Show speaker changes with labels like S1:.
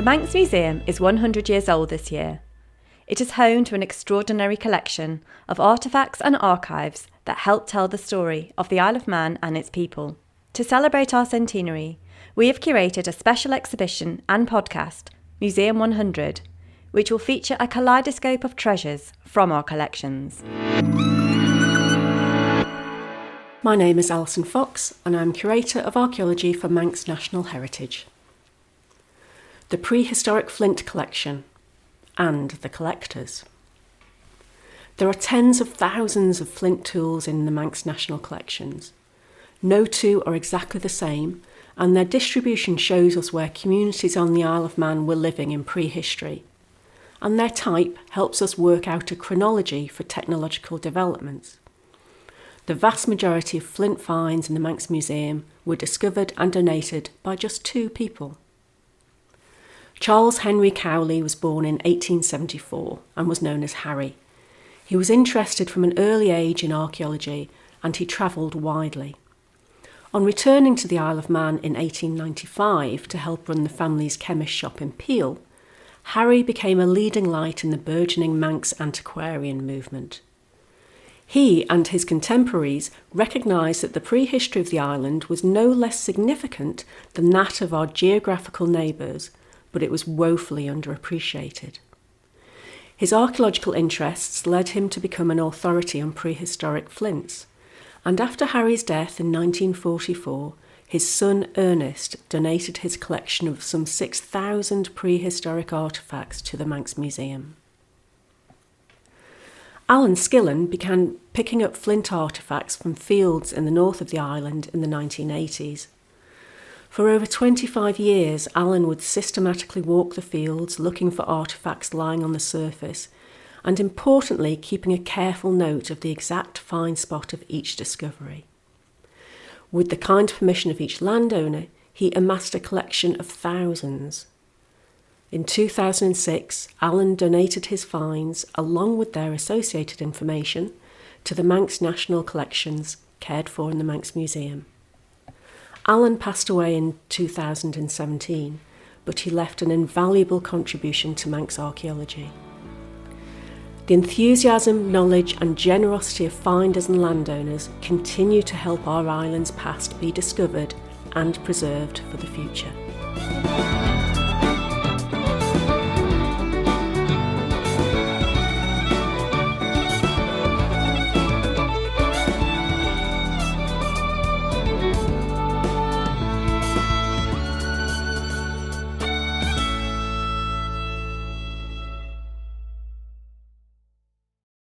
S1: Manx Museum is 100 years old this year. It is home to an extraordinary collection of artefacts and archives that help tell the story of the Isle of Man and its people. To celebrate our centenary, we have curated a special exhibition and podcast, Museum 100, which will feature a kaleidoscope of treasures from our collections.
S2: My name is Alison Fox and I'm Curator of Archaeology for Manx National Heritage. The Prehistoric Flint Collection and the Collectors. There are tens of thousands of flint tools in the Manx National Collections. No two are exactly the same, and their distribution shows us where communities on the Isle of Man were living in prehistory. And their type helps us work out a chronology for technological developments. The vast majority of flint finds in the Manx Museum were discovered and donated by just two people. Charles Henry Cowley was born in 1874 and was known as Harry. He was interested from an early age in archaeology and he travelled widely. On returning to the Isle of Man in 1895 to help run the family's chemist shop in Peel, Harry became a leading light in the burgeoning Manx antiquarian movement. He and his contemporaries recognised that the prehistory of the island was no less significant than that of our geographical neighbours, but it was woefully underappreciated. His archaeological interests led him to become an authority on prehistoric flints, and after Harry's death in 1944, his son Ernest donated his collection of some 6,000 prehistoric artefacts to the Manx Museum. Alan Skillen began picking up flint artefacts from fields in the north of the island in the 1980s. For over 25 years, Alan would systematically walk the fields looking for artefacts lying on the surface and, importantly, keeping a careful note of the exact find spot of each discovery. With the kind permission of each landowner, he amassed a collection of thousands. In 2006, Alan donated his finds, along with their associated information, to the Manx National Collections, cared for in the Manx Museum. Alan passed away in 2017, but he left an invaluable contribution to Manx archaeology. The enthusiasm, knowledge and generosity of finders and landowners continue to help our island's past be discovered and preserved for the future.